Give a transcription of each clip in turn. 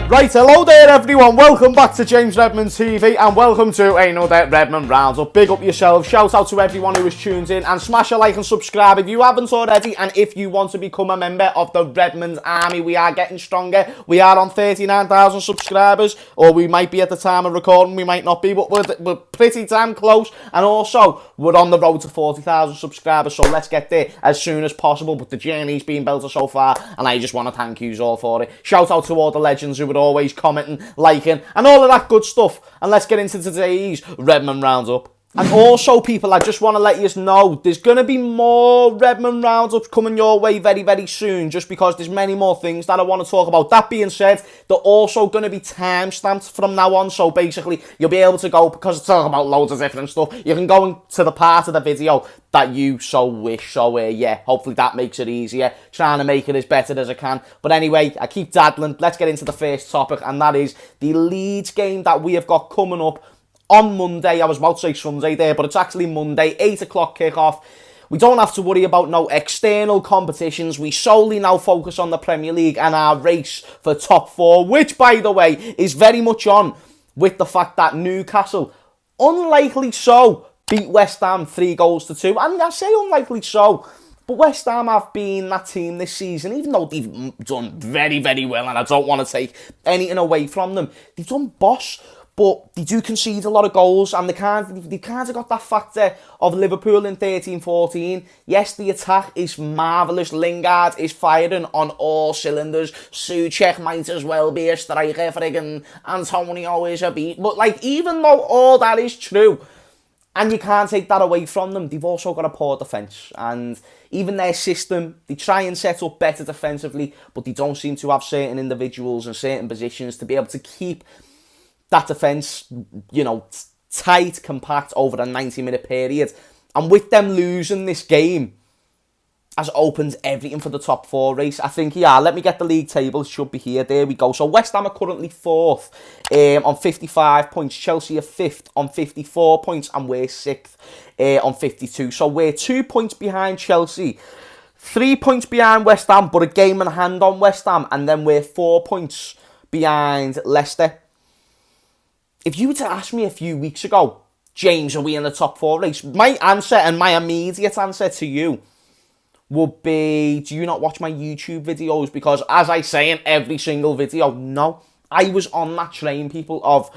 Right, hello there everyone, welcome back to James Redmond TV and welcome to another Redmond Roundup. Big up yourself, shout out to everyone who has tuned in and smash a like and subscribe if you haven't already, and if you want to become a member of the Redmond army. We are getting stronger, we are on 39,000 subscribers, or we might be at the time of recording, we might not be, but we're pretty damn close, and also we're on the road to 40,000 subscribers, so let's get there as soon as possible. But the journey's been built so far and I just want to thank you all for it. Shout out to all the legends who would always commenting, liking, and all of that good stuff. And let's get into today's Redmond Roundup. And also, people, I just want to let you know there's going to be more Redmond Roundups coming your way very, very soon, just because there's many more things that I want to talk about. That being said, they're also going to be time-stamped from now on, so basically you'll be able to go, because it's talking about loads of different stuff, you can go into the part of the video that you so wish. So yeah, hopefully that makes it easier, trying to make it as better as I can. But anyway, I keep daddling, let's get into the first topic, and that is the Leeds game that we have got coming up on Monday. I was about to say Sunday there, but it's actually Monday, 8 o'clock kickoff. We don't have to worry about no external competitions. We solely now focus on the Premier League and our race for top four, which, by the way, is very much on with the fact that Newcastle, unlikely so, beat West Ham 3-2. And I say unlikely so, but West Ham have been that team this season, even though they've done very, very well, and I don't want to take anything away from them. They've done boss, but they do concede a lot of goals, and they kind of got that factor of Liverpool in 13-14. Yes, the attack is marvellous. Lingard is firing on all cylinders. Souček might as well be a striker. Friggin' Antonio is a beat. But, like, even though all that is true, and you can't take that away from them, they've also got a poor defence. And even their system, they try and set up better defensively, but they don't seem to have certain individuals and certain positions to be able to keep that defence, you know, tight, compact over a 90-minute period. And with them losing this game, has opened everything for the top four race. I think, yeah, let me get the league table. It should be here. There we go. So West Ham are currently 4th on 55 points. Chelsea are 5th on 54 points. And we're 6th on 52. So we're 2 points behind Chelsea, 3 points behind West Ham, but a game in hand on West Ham. And then we're 4 points behind Leicester. If you were to ask me a few weeks ago, James, are we in the top four race? My answer, and my immediate answer to you, would be, do you not watch my YouTube videos? Because as I say in every single video, no, I was on that train, people, of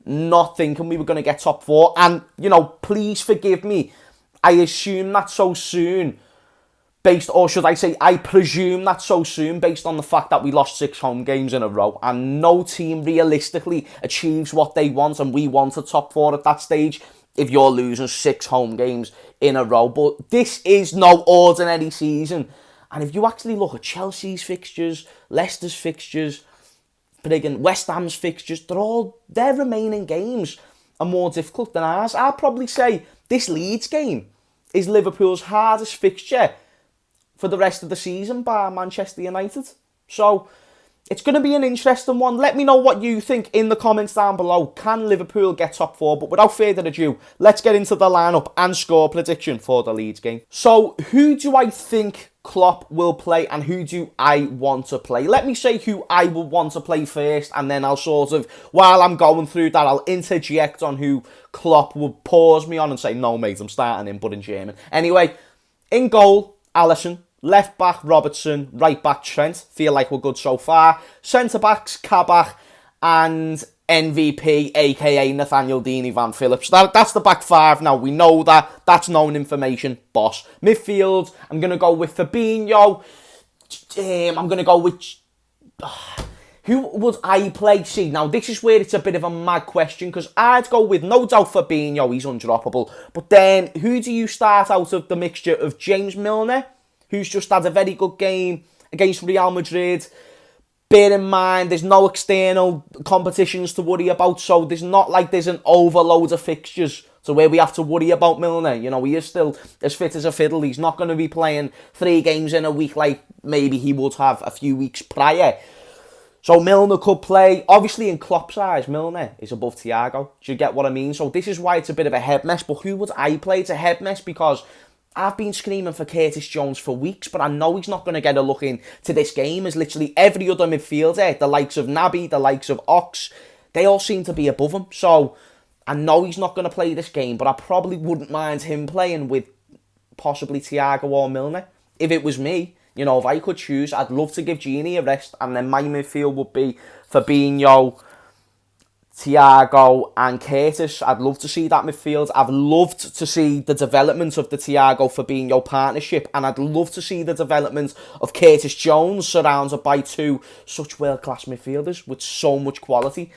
not thinking we were going to get top four. And, you know, please forgive me, I assume that so soon, or should I say, I presume that so soon, based on the fact that we lost 6 home games in a row, and no team realistically achieves what they want, and we want a top four at that stage if you're losing 6 home games in a row. But this is no ordinary season. And if you actually look at Chelsea's fixtures, Leicester's fixtures, West Ham's fixtures, their remaining games are more difficult than ours. I'll probably say this Leeds game is Liverpool's hardest fixture for the rest of the season, by Manchester United. So it's going to be an interesting one. Let me know what you think in the comments down below. Can Liverpool get top four? But without further ado, let's get into the lineup and score prediction for the Leeds game. So who do I think Klopp will play and who do I want to play? Let me say who I will want to play first, and then I'll sort of, while I'm going through that, I'll interject on who Klopp will pause me on and say, no mate, I'm starting him, but in German. Anyway, in goal, Alisson. Left back, Robertson. Right back, Trent. Feel like we're good so far. Centre backs, Kabak and MVP, aka Nathaniel Deeney Van Phillips. That's the back five now. We know that. That's known information. Boss. Midfield, I'm going to go with Fabinho. I'm going to go with... Who would I play? See, now this is where it's a bit of a mad question, because I'd go with, no doubt, Fabinho. He's undroppable. But then, who do you start out of the mixture of James Milner, who's just had a very good game against Real Madrid? Bear in mind, there's no external competitions to worry about, so there's not like there's an overload of fixtures to where we have to worry about Milner. You know, he is still as fit as a fiddle. He's not going to be playing 3 games in a week like maybe he would have a few weeks prior. So Milner could play. Obviously, in Klopp's eyes, Milner is above Thiago. Do you get what I mean? So this is why it's a bit of a head mess. But who would I play? It's a head mess because I've been screaming for Curtis Jones for weeks, but I know he's not going to get a look into this game, as literally every other midfielder, the likes of Naby, the likes of Ox, they all seem to be above him. So I know he's not going to play this game, but I probably wouldn't mind him playing with possibly Thiago or Milner. If it was me, you know, if I could choose, I'd love to give Gini a rest, and then my midfield would be Fabinho, Thiago and Curtis. I'd love to see that midfield. I've loved to see the development of the Thiago-Fabinho partnership, and I'd love to see the development of Curtis Jones surrounded by two such world-class midfielders with so much quality.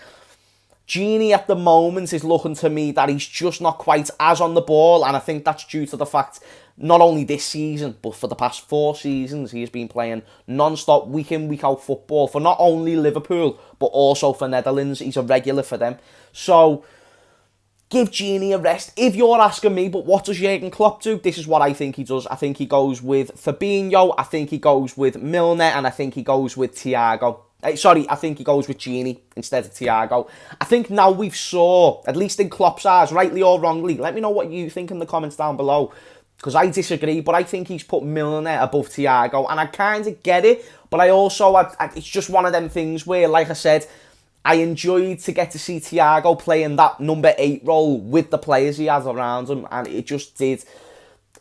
Gini at the moment is looking to me that he's just not quite as on the ball, and I think that's due to the fact not only this season, but for the past 4 seasons, he has been playing non-stop, week in, week out football for not only Liverpool, but also for Netherlands. He's a regular for them. So, give Gini a rest. If you're asking me, but what does Jurgen Klopp do? This is what I think he does. I think he goes with Fabinho, I think he goes with Milner, and I think he goes with Thiago. I think he goes with Gini instead of Thiago. I think now we've saw, at least in Klopp's eyes, rightly or wrongly, let me know what you think in the comments down below, because I disagree, but I think he's put Milner above Thiago, and I kind of get it, but I also, it's just one of them things where, like I said, I enjoyed to get to see Thiago playing that number 8 role with the players he has around him, and it just did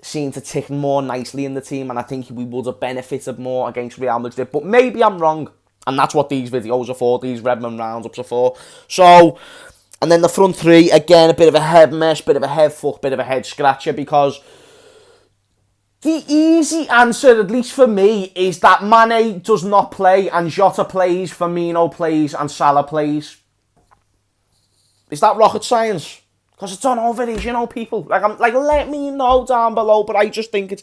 seem to tick more nicely in the team, and I think we would have benefited more against Real Madrid, but maybe I'm wrong, and that's what these videos are for, these Redmond roundups are for. So, and then the front three, again, a bit of a head mess, bit of a head fuck, bit of a head scratcher, because the easy answer, at least for me, is that Mane does not play, and Jota plays, Firmino plays, and Salah plays. Is that rocket science? Because I don't know if it is, you know, people. Let me know down below, but I just think it's...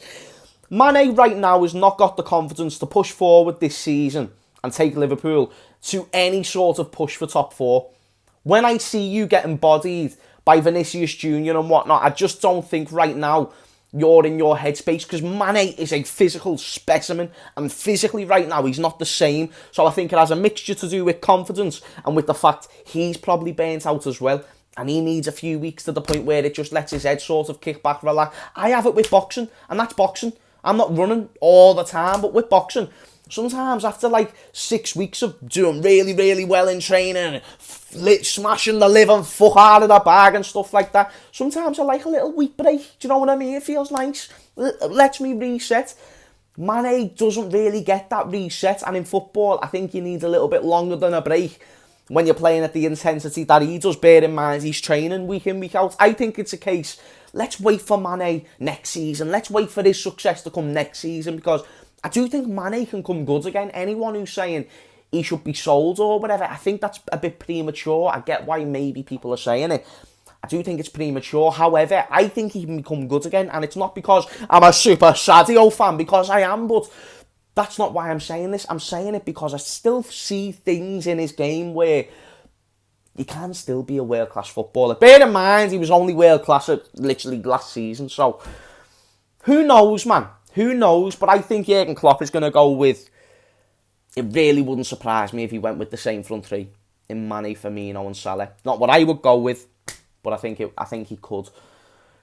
Mane right now has not got the confidence to push forward this season and take Liverpool to any sort of push for top 4. When I see you getting bodied by Vinicius Jr. and whatnot, I just don't think right now you're in your headspace, because Mane is a physical specimen, and physically right now he's not the same. So I think it has a mixture to do with confidence and with the fact he's probably burnt out as well, and he needs a few weeks to the point where it just lets his head sort of kick back, relax. I have it with boxing, and that's boxing. I'm not running all the time, but with boxing, sometimes after like 6 weeks of doing really, really well in training, smashing the living fuck out of the bag and stuff like that, sometimes I like a little week break. Do you know what I mean? It feels nice. It lets me reset. Mane doesn't really get that reset, and in football, I think you need a little bit longer than a break when you're playing at the intensity that he does. Bear in mind, he's training week in, week out. I think it's a case, let's wait for Mane next season. Let's wait for his success to come next season, because I do think Mane can come good again. Anyone who's saying he should be sold or whatever, I think that's a bit premature. I get why maybe people are saying it. I do think it's premature. However, I think he can become good again, and it's not because I'm a super Sadio fan, because I am, but that's not why I'm saying this. I'm saying it because I still see things in his game where he can still be a world-class footballer. Bear in mind, he was only world-class at literally last season, so who knows, man? Who knows? But I think Jurgen Klopp is going to go with... It really wouldn't surprise me if he went with the same front three in Mane, Firmino and Salah. Not what I would go with, but I think he could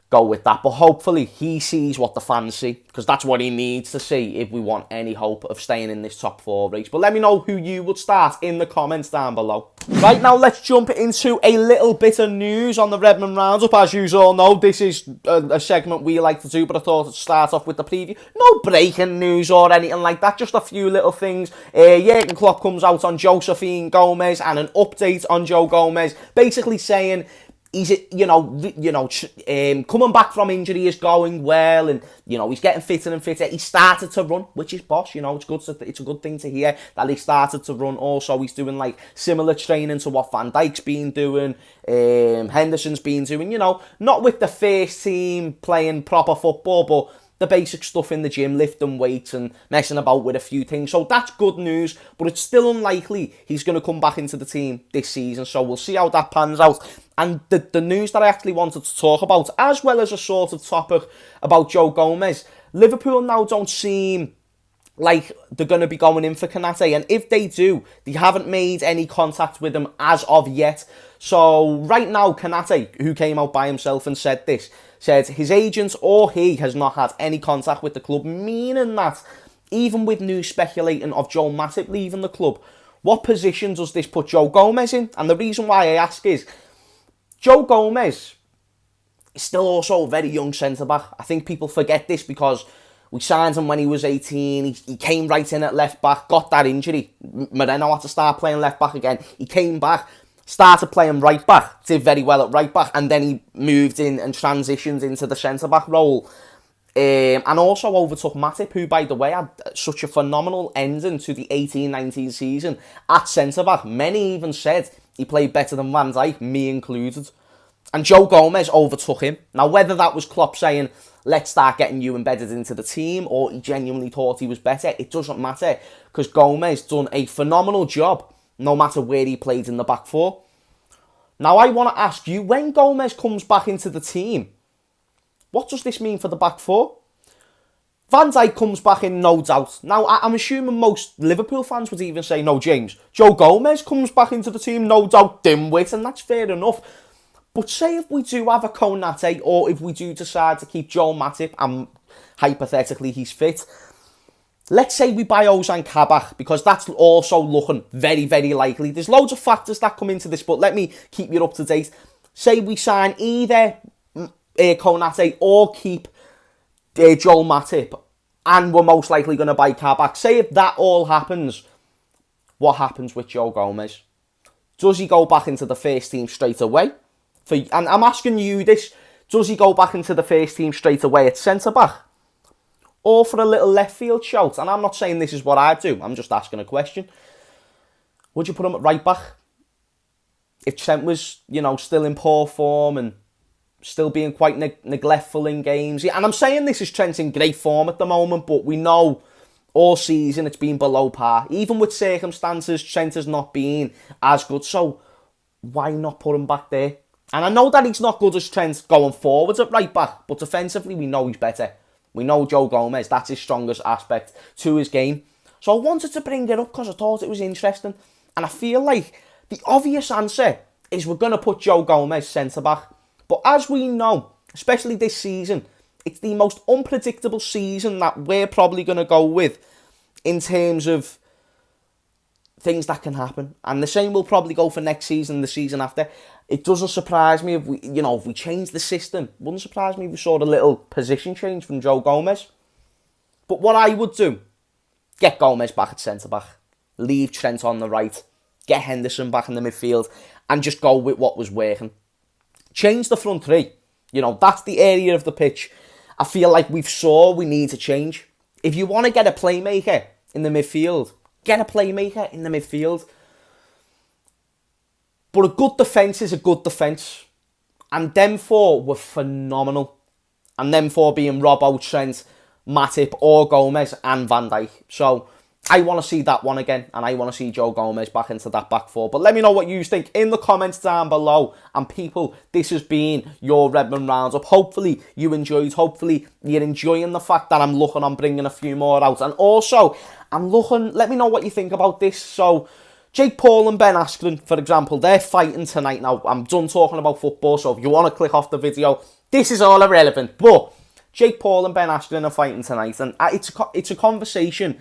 go with that. But hopefully he sees what the fans see, because that's what he needs to see if we want any hope of staying in this top 4 race. But let me know who you would start in the comments down below. Right now, let's jump into a little bit of news on the Redmond Roundup. As you all know, this is a segment we like to do, but I thought I'd start off with the preview. No breaking news or anything like that, just a few little things. Jurgen Klopp comes out on Josephine Gomez and an update on Joe Gomez, basically saying he's, coming back from injury is going well, and, he's getting fitter and fitter. He started to run, which is boss, it's good. It's a good thing to hear that he started to run. Also, he's doing, like, similar training to what Van Dijk's been doing, Henderson's been doing, not with the first team playing proper football, but the basic stuff in the gym, lifting weights and messing about with a few things. So that's good news, but it's still unlikely he's going to come back into the team this season. So we'll see how that pans out. And the news that I actually wanted to talk about, as well as a sort of topic about Joe Gomez, Liverpool now don't seem like they're going to be going in for Konate. And if they do, they haven't made any contact with him as of yet. So right now, Konate, who came out by himself and said this, said his agent or he has not had any contact with the club, meaning that even with news speculating of Joel Matip leaving the club, what position does this put Joe Gomez in? And the reason why I ask is, Joe Gomez is still also a very young centre-back. I think people forget this because we signed him when he was 18. He came right in at left-back, got that injury. Moreno had to start playing left-back again. He came back, started playing right-back, did very well at right-back, and then he moved in and transitioned into the centre-back role. And also overtook Matip, who, by the way, had such a phenomenal ending to the 18-19 season at centre-back. Many even said he played better than Van Dijk, me included. And Joe Gomez overtook him. Now, whether that was Klopp saying, let's start getting you embedded into the team, or he genuinely thought he was better, it doesn't matter, because Gomez done a phenomenal job, no matter where he played in the back four. Now, I want to ask you, when Gomez comes back into the team, what does this mean for the back four? Van Dijk comes back in, no doubt. Now, I'm assuming most Liverpool fans would even say, no, James, Joe Gomez comes back into the team, no doubt, dimwit, and that's fair enough. But say if we do have a Konate, or if we do decide to keep Joel Matip, and hypothetically he's fit, let's say we buy Ozan Kabak, because that's also looking very, very likely. There's loads of factors that come into this, but let me keep you up to date. Say we sign either Konate or keep Joel Matip, and we're most likely going to buy Kabak. Say if that all happens, what happens with Joe Gomez? Does he go back into the first team straight away? And I'm asking you this, does he go back into the first team straight away at centre-back? Or for a little left field shout? And I'm not saying this is what I'd do, I'm just asking a question. Would you put him at right-back? If Trent was, still in poor form and still being quite neglectful in games. And I'm saying this is Trent's in great form at the moment, but we know all season it's been below par. Even with circumstances, Trent has not been as good. So why not put him back there? And I know that he's not good as Trent going forwards at right back, but defensively we know he's better. We know Joe Gomez, that's his strongest aspect to his game. So I wanted to bring it up because I thought it was interesting. And I feel like the obvious answer is we're going to put Joe Gomez centre-back. But as we know, especially this season, it's the most unpredictable season that we're probably going to go with in terms of things that can happen. And the same will probably go for next season, the season after. It doesn't surprise me if we change the system. It wouldn't surprise me if we saw a little position change from Joe Gomez. But what I would do, get Gomez back at centre-back, leave Trent on the right, get Henderson back in the midfield, and just go with what was working. Change the front three. That's the area of the pitch I feel like we need to change. If you want to get a playmaker in the midfield, get a playmaker in the midfield. But a good defence is a good defence. And them four were phenomenal. And them four being Robbo, Trent, Matip, or Gomez, and Van Dijk. So I want to see that one again. And I want to see Joe Gomez back into that back four. But let me know what you think in the comments down below. And people, this has been your Redmond Roundup. Hopefully you enjoyed. Hopefully you're enjoying the fact that I'm looking on bringing a few more out. And also, let me know what you think about this. So Jake Paul and Ben Askren, for example, they're fighting tonight. Now, I'm done talking about football, so if you want to click off the video, this is all irrelevant. But Jake Paul and Ben Askren are fighting tonight, and it's a conversation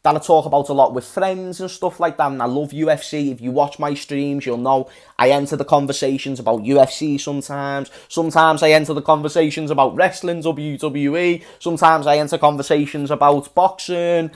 that I talk about a lot with friends and stuff like that, and I love UFC. If you watch my streams, you'll know I enter the conversations about UFC sometimes. Sometimes I enter the conversations about wrestling, WWE. Sometimes I enter conversations about boxing.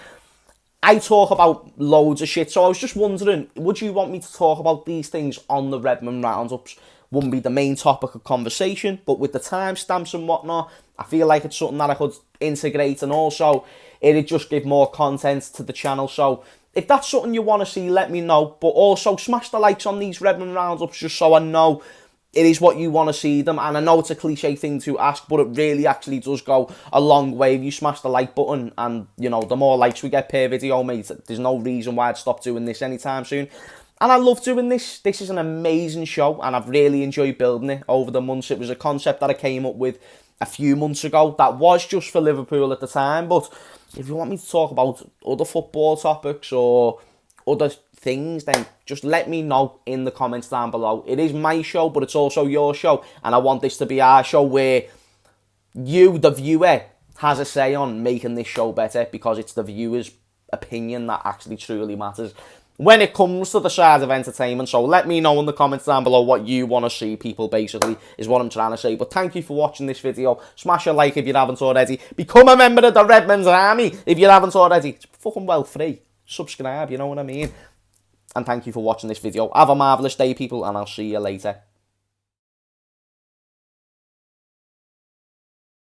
I talk about loads of shit, so I was just wondering, would you want me to talk about these things on the Redmond Roundups? Wouldn't be the main topic of conversation, but with the timestamps and whatnot, I feel like it's something that I could integrate, and also it'd just give more content to the channel. So if that's something you want to see, let me know. But also smash the likes on these Redmond Roundups just so I know it is what you want to see them. And I know it's a cliche thing to ask, but it really actually does go a long way if you smash the like button. And, the more likes we get per video, mate, there's no reason why I'd stop doing this anytime soon. And I love doing this. This is an amazing show, and I've really enjoyed building it over the months. It was a concept that I came up with a few months ago that was just for Liverpool at the time. But if you want me to talk about other football topics or other things, then just let me know in the comments down below. It is my show, but it's also your show, and I want this to be our show where you, the viewer, has a say on making this show better, because it's the viewer's opinion that actually truly matters when it comes to the side of entertainment. So let me know in the comments down below what you want to see, people, basically, is what I'm trying to say. But thank you for watching this video. Smash a like if you haven't already. Become a member of the Redmond army if you haven't already. It's fucking well free. Subscribe, you know what I mean? And thank you for watching this video. Have a marvellous day, people, and I'll see you later.